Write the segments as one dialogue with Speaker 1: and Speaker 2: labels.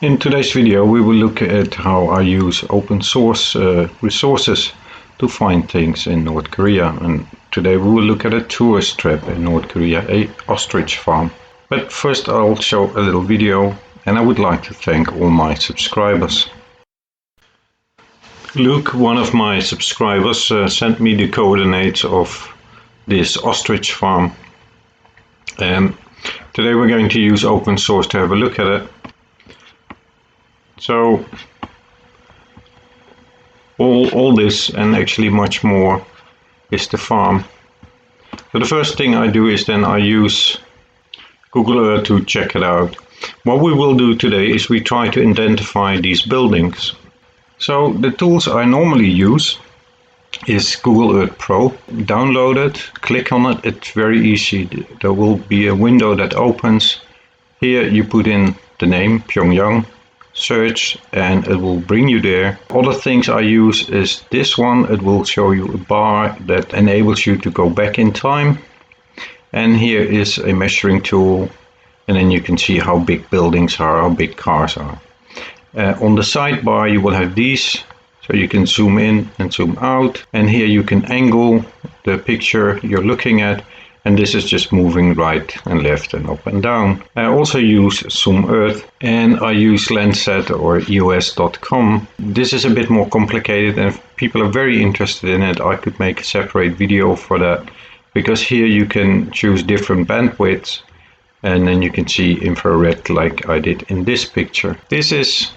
Speaker 1: In today's video we will look at how I use open source resources to find things in North Korea, and today we will look at a tourist trap in North Korea, a ostrich farm. But first I'll show a little video, and I would like to thank all my subscribers. Luke, one of my subscribers, sent me the coordinates of this ostrich farm, and today we're going to use open source to have a look at it. So all this and actually much more is the farm. So the first thing I do is then I use Google Earth to check it out. What we will do today is we try to identify these buildings. So the tools I normally use is Google Earth Pro. Download it, click on it, it's very easy. There will be a window that opens. Here you put in the name Pyongyang, search, and it will bring you there. Other things I use is this one. It will show you a bar that enables you to go back in time, and here is a measuring tool, and then you can see how big buildings are, how big cars are. On the sidebar you will have these, so you can zoom in and zoom out, and here you can angle the picture you're looking at, and this is just moving right and left and up and down. I also use Zoom Earth, and I use Landsat or EOS.com. This is a bit more complicated, and if people are very interested in it, I could make a separate video for that, because here you can choose different bandwidths, and then you can see infrared like I did in this picture. This is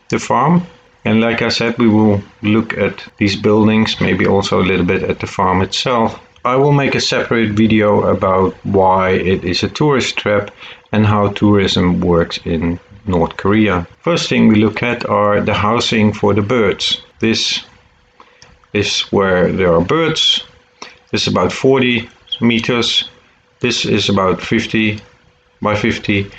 Speaker 1: the farm, and like I said, we will look at these buildings, maybe also a little bit at the farm itself. I will make a separate video about why it is a tourist trap and how tourism works in North Korea. First thing we look at are the housing for the birds. This is where there are birds. This is about 40 meters. This is about 50 by 50.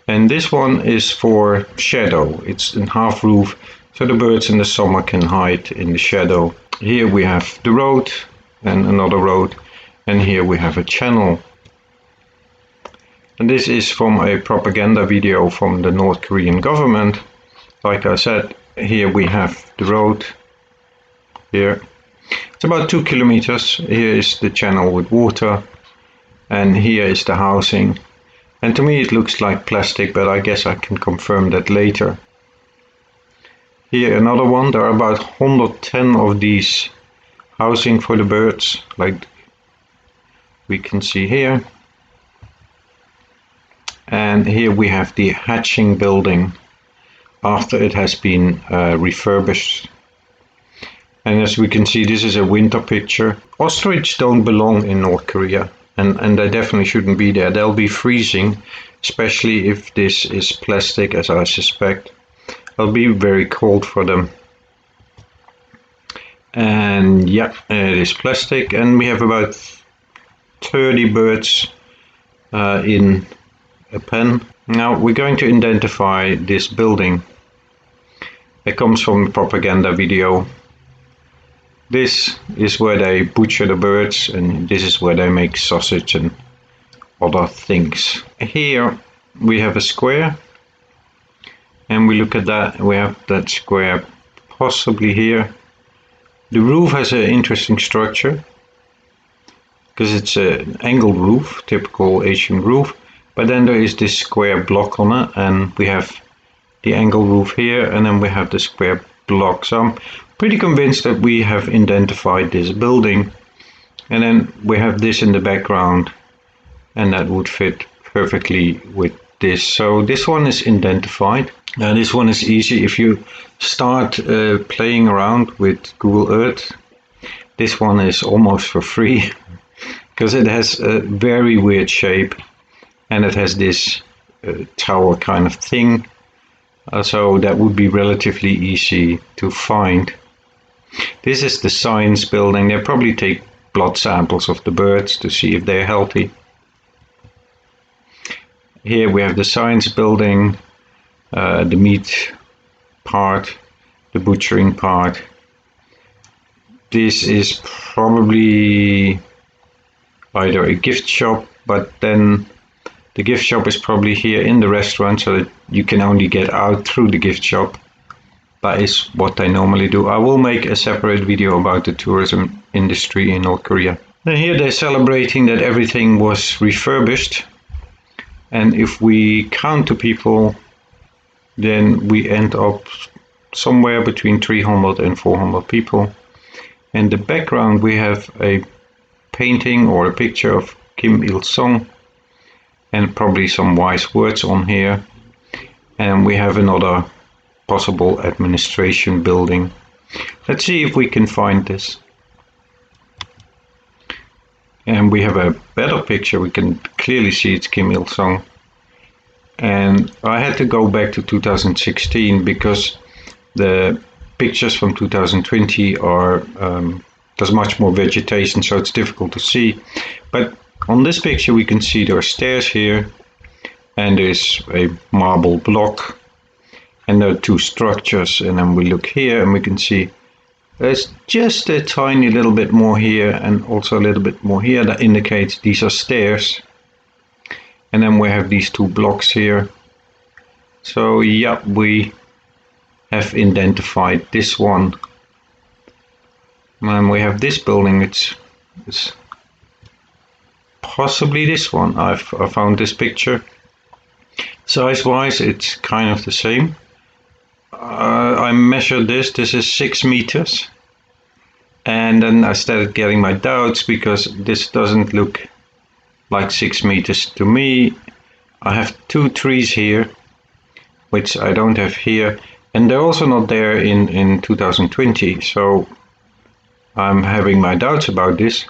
Speaker 1: And this one is for shadow. It's in half roof, so the birds in the summer can hide in the shadow. Here we have the road and another road, and here we have a channel. And this is from a propaganda video from the North Korean government. Like I said, here we have the road. Here it's about 2 kilometers. Here is the channel with water, and here is the housing. And to me it looks like plastic, but I guess I can confirm that later. Here another one. There are about 110 of these housing for the birds, like we can see here. And here we have the hatching building after it has been refurbished. And as we can see, this is a winter picture. Ostrich don't belong in North Korea, and they definitely shouldn't be there. They'll be freezing, especially if this is plastic, as I suspect. It'll be very cold for them. And yeah, it is plastic, and we have about 30 birds in a pen. Now we're going to identify this building. It comes from a propaganda video. This is where they butcher the birds, and this is where they make sausage and other things. Here we have a square, and we look at that. We have that square possibly here. The roof has an interesting structure because it's an angled roof, typical Asian roof, but then there is this square block on it, and we have the angled roof here, and then we have the square block. So I'm pretty convinced that we have identified this building, and then we have this in the background, and that would fit perfectly with this. So this one is identified. This one is easy. If you start playing around with Google Earth, this one is almost for free because it has a very weird shape, and it has this tower kind of thing. So that would be relatively easy to find. This is the science building. They probably take blood samples of the birds to see if they're healthy. Here we have the science building, the meat part, the butchering part. This is probably either a gift shop, but then The gift shop is probably here in the restaurant, so that you can only get out through the gift shop. That is what they normally do. I will make a separate video about the tourism industry in North Korea. Then here they're celebrating that everything was refurbished. And if we count the people, then we end up somewhere between 300 and 400 people. In the background we have a painting or a picture of Kim Il-sung and probably some wise words on here. And we have another possible administration building. Let's see if we can find this. And we have a better picture. We can clearly see it's Kim Il-sung. And I had to go back to 2016 because the pictures from 2020 are there's much more vegetation, so it's difficult to see. But on this picture we can see there are stairs here, and there's a marble block, and there are two structures. And then we look here and we can see there's just a tiny little bit more here and also a little bit more here. That indicates these are stairs. And then we have these two blocks here. So yeah, we have identified this one. And we have this building. It's possibly this one. I found this picture. Size wise it's kind of the same. I measured this. This is 6 meters. And then I started getting my doubts because this doesn't look like 6 meters to me. I have 2 trees here, which I don't have here. And they're also not there in 2020. So I'm having my doubts about this.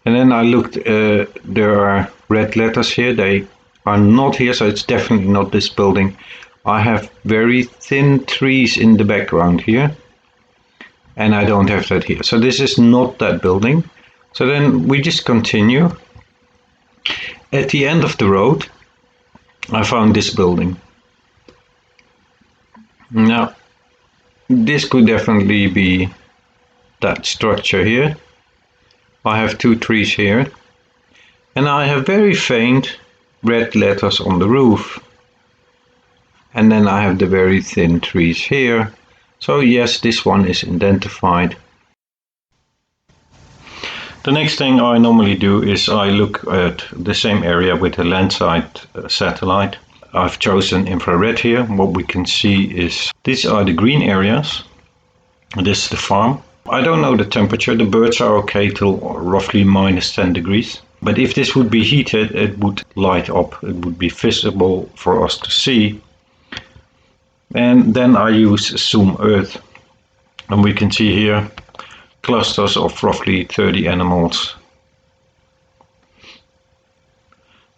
Speaker 1: And then I looked, there are red letters here. They are not here, so it's definitely not this building. I have very thin trees in the background here. And I don't have that here. So this is not that building. So then we just continue. At the end of the road, I found this building. Now, this could definitely be that structure here. I have 2 trees here. And I have very faint red letters on the roof. And then I have the very thin trees here. So yes, this one is identified. The next thing I normally do is I look at the same area with a Landsat satellite. I've chosen infrared here. What we can see is these are the green areas. This is the farm. I don't know the temperature. The birds are okay till roughly minus 10 degrees. But if this would be heated, it would light up. It would be visible for us to see. And then I use Zoom Earth. And we can see here clusters of roughly 30 animals.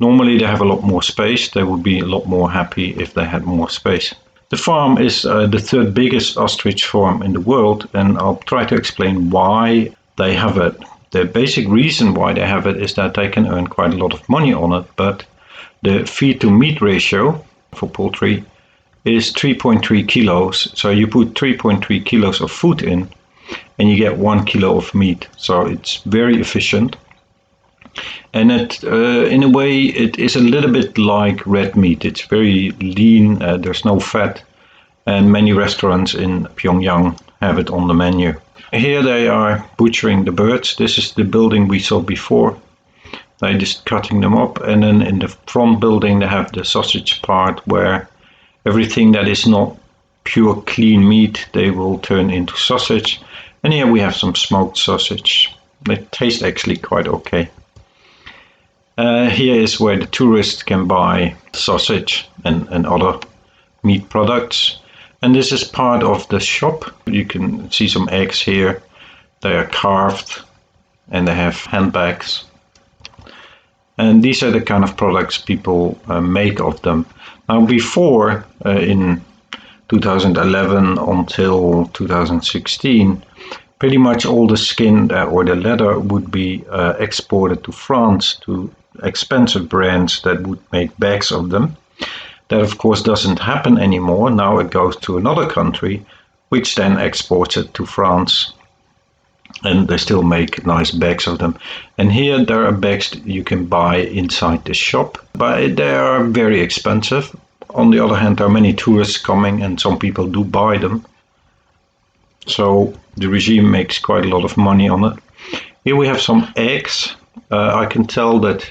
Speaker 1: Normally they have a lot more space. They would be a lot more happy if they had more space. The farm is the 3rd biggest ostrich farm in the world, and I'll try to explain why they have it. The basic reason why they have it is that they can earn quite a lot of money on it, but the feed to meat ratio for poultry is 3.3 kilos. So you put 3.3 kilos of food in and you get 1 kilo of meat. So it's very efficient. And it, in a way, it is a little bit like red meat. It's very lean, there's no fat. And many restaurants in Pyongyang have it on the menu. Here they are butchering the birds. This is the building we saw before. They're just cutting them up. And then in the front building they have the sausage part where everything that is not pure clean meat, they will turn into sausage. And here we have some smoked sausage. They taste actually quite okay. Here is where the tourists can buy sausage and other meat products. And this is part of the shop. You can see some eggs here. They are carved and they have handbags. And these are the kind of products people make of them. Now before, in 2011 until 2016, pretty much all the skin or the leather would be exported to France to expensive brands that would make bags of them. That of course doesn't happen anymore. Now it goes to another country which then exports it to France. and they still make nice bags of them. And here there are bags you can buy inside the shop, but they are very expensive. On the other hand, there are many tourists coming and some people do buy them. So the regime makes quite a lot of money on it. Here we have some eggs. I can tell that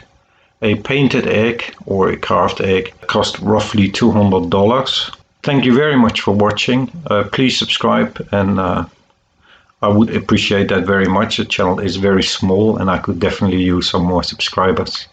Speaker 1: a painted egg or a carved egg cost roughly $200. Thank you very much for watching. Please subscribe, and I would appreciate that very much. The channel is very small and I could definitely use some more subscribers.